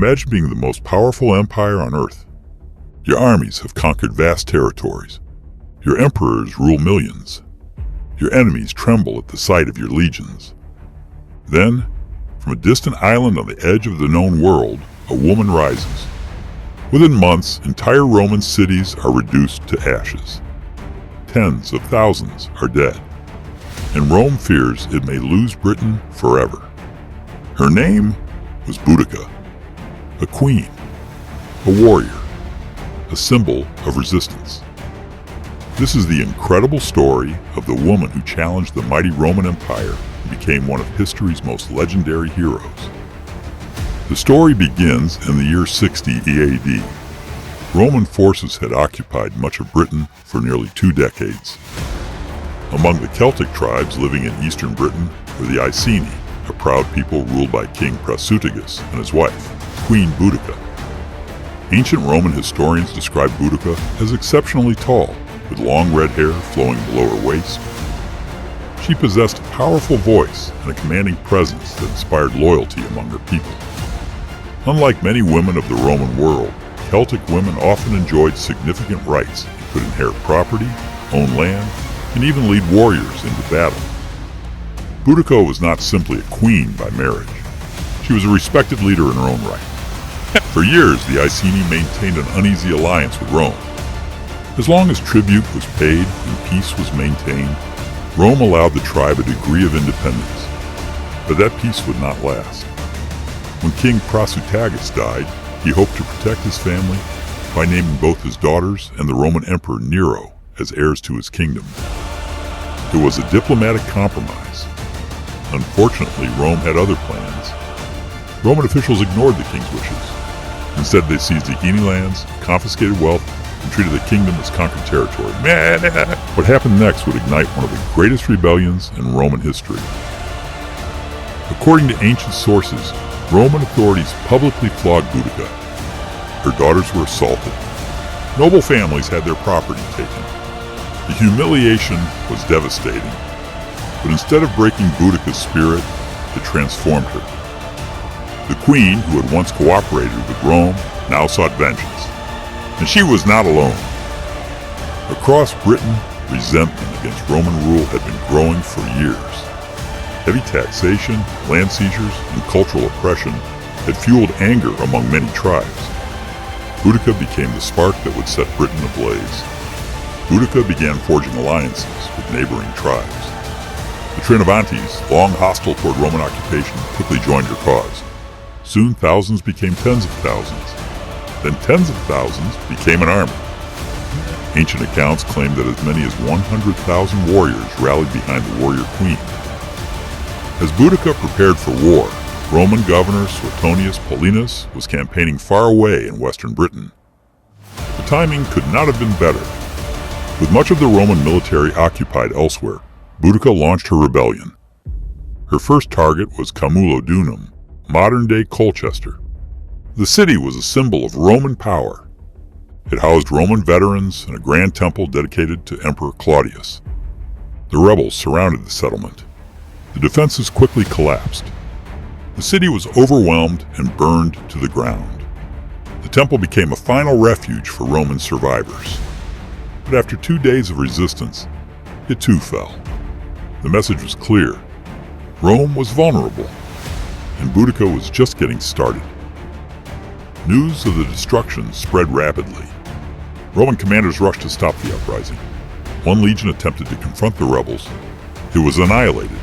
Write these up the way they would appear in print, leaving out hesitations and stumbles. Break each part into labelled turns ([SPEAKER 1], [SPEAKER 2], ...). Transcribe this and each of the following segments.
[SPEAKER 1] Imagine being the most powerful empire on Earth. Your armies have conquered vast territories. Your emperors rule millions. Your enemies tremble at the sight of your legions. Then, from a distant island on the edge of the known world, a woman rises. Within months, entire Roman cities are reduced to ashes. Tens of thousands are dead. And Rome fears it may lose Britain forever. Her name was Boudica, a queen, a warrior, a symbol of resistance. This is the incredible story of the woman who challenged the mighty Roman Empire and became one of history's most legendary heroes. The story begins in the year 60 EAD. Roman forces had occupied much of Britain for nearly 2 decades. Among the Celtic tribes living in eastern Britain were the Iceni, a proud people ruled by King Prasutagus and his wife, Queen Boudica. Ancient Roman historians describe Boudica as exceptionally tall, with long red hair flowing below her waist. She possessed a powerful voice and a commanding presence that inspired loyalty among her people. Unlike many women of the Roman world, Celtic women often enjoyed significant rights and could inherit property, own land, and even lead warriors into battle. Boudica was not simply a queen by marriage. She was a respected leader in her own right. For years, the Iceni maintained an uneasy alliance with Rome. As long as tribute was paid and peace was maintained, Rome allowed the tribe a degree of independence. But that peace would not last. When King Prasutagus died, he hoped to protect his family by naming both his daughters and the Roman Emperor Nero as heirs to his kingdom. It was a diplomatic compromise. Unfortunately, Rome had other plans. Roman officials ignored the king's wishes. Instead, they seized Iceni lands, confiscated wealth, and treated the kingdom as conquered territory. What happened next would ignite one of the greatest rebellions in Roman history. According to ancient sources, Roman authorities publicly flogged Boudica. Her daughters were assaulted. Noble families had their property taken. The humiliation was devastating. But instead of breaking Boudica's spirit, it transformed her. The queen, who had once cooperated with Rome, now sought vengeance. And she was not alone. Across Britain, resentment against Roman rule had been growing for years. Heavy taxation, land seizures, and cultural oppression had fueled anger among many tribes. Boudica became the spark that would set Britain ablaze. Boudica began forging alliances with neighboring tribes. The Trinovantes, long hostile toward Roman occupation, quickly joined her cause. Soon thousands became tens of thousands. Then tens of thousands became an army. Ancient accounts claim that as many as 100,000 warriors rallied behind the warrior queen. As Boudica prepared for war, Roman governor Suetonius Paulinus was campaigning far away in western Britain. The timing could not have been better. With much of the Roman military occupied elsewhere, Boudica launched her rebellion. Her first target was Camulodunum, modern-day Colchester. The city was a symbol of Roman power. It housed Roman veterans and a grand temple dedicated to Emperor Claudius. The rebels surrounded the settlement. The defenses quickly collapsed. The city was overwhelmed and burned to the ground. The temple became a final refuge for Roman survivors. But after 2 days of resistance, it too fell. The message was clear. Rome was vulnerable, and Boudica was just getting started. News of the destruction spread rapidly. Roman commanders rushed to stop the uprising. One legion attempted to confront the rebels. It was annihilated.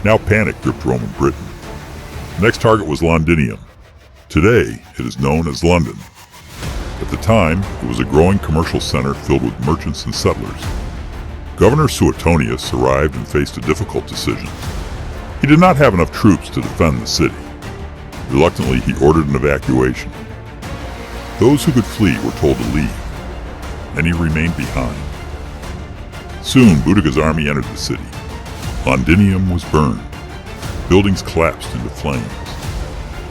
[SPEAKER 1] Now panic gripped Roman Britain. The next target was Londinium. Today, it is known as London. At the time, it was a growing commercial center filled with merchants and settlers. Governor Suetonius arrived and faced a difficult decision. He did not have enough troops to defend the city. Reluctantly, he ordered an evacuation. Those who could flee were told to leave. Many remained behind. Soon, Boudica's army entered the city. Londinium was burned. Buildings collapsed into flames.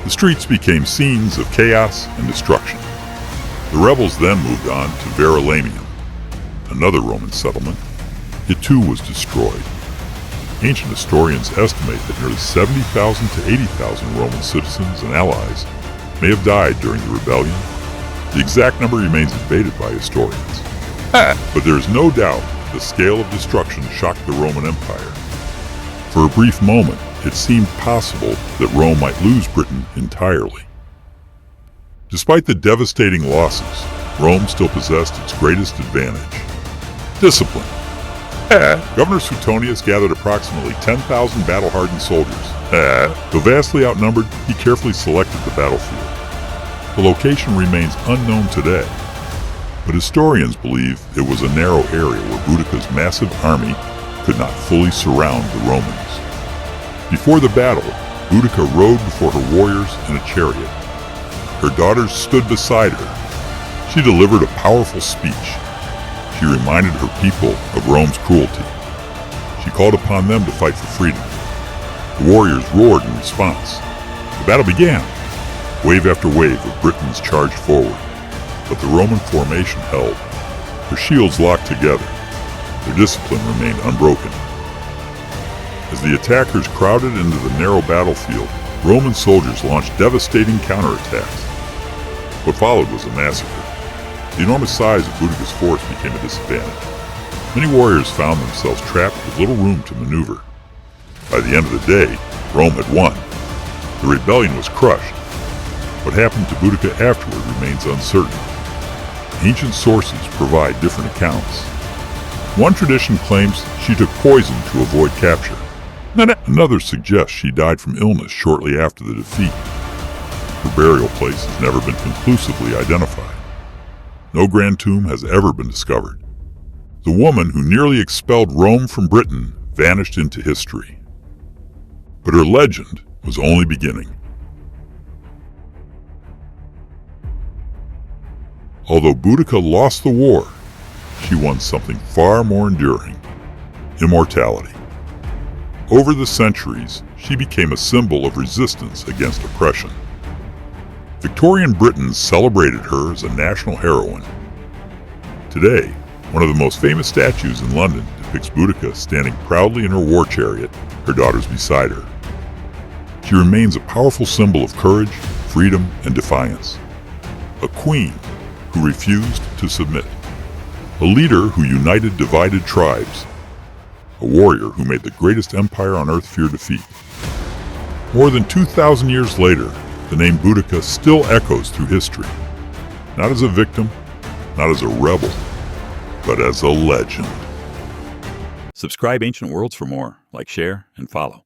[SPEAKER 1] The streets became scenes of chaos and destruction. The rebels then moved on to Verulamium, another Roman settlement. It too was destroyed. Ancient historians estimate that nearly 70,000 to 80,000 Roman citizens and allies may have died during the rebellion. The exact number remains debated by historians. But there is no doubt the scale of destruction shocked the Roman Empire. For a brief moment, it seemed possible that Rome might lose Britain entirely. Despite the devastating losses, Rome still possessed its greatest advantage: discipline. Governor Suetonius gathered approximately 10,000 battle-hardened soldiers. Though vastly outnumbered, he carefully selected the battlefield. The location remains unknown today, but historians believe it was a narrow area where Boudica's massive army could not fully surround the Romans. Before the battle, Boudica rode before her warriors in a chariot. Her daughters stood beside her. She delivered a powerful speech. She reminded her people of Rome's cruelty. She called upon them to fight for freedom. The warriors roared in response. The battle began. Wave after wave of Britons charged forward, but the Roman formation held. Their shields locked together. Their discipline remained unbroken. As the attackers crowded into the narrow battlefield, Roman soldiers launched devastating counterattacks. What followed was a massacre. The enormous size of Boudica's force became a disadvantage. Many warriors found themselves trapped with little room to maneuver. By the end of the day, Rome had won. The rebellion was crushed. What happened to Boudica afterward remains uncertain. Ancient sources provide different accounts. One tradition claims she took poison to avoid capture. Another suggests she died from illness shortly after the defeat. Her burial place has never been conclusively identified. No grand tomb has ever been discovered. The woman who nearly expelled Rome from Britain vanished into history. But her legend was only beginning. Although Boudica lost the war, she won something far more enduring: immortality. Over the centuries, she became a symbol of resistance against oppression. Victorian Britons celebrated her as a national heroine. Today, one of the most famous statues in London depicts Boudica standing proudly in her war chariot, her daughters beside her. She remains a powerful symbol of courage, freedom, and defiance. A queen who refused to submit. A leader who united divided tribes. A warrior who made the greatest empire on earth fear defeat. More than 2,000 years later, the name Boudica still echoes through history. Not as a victim, not as a rebel, but as a legend.
[SPEAKER 2] Subscribe Ancient Worlds for more. Like, share, and follow.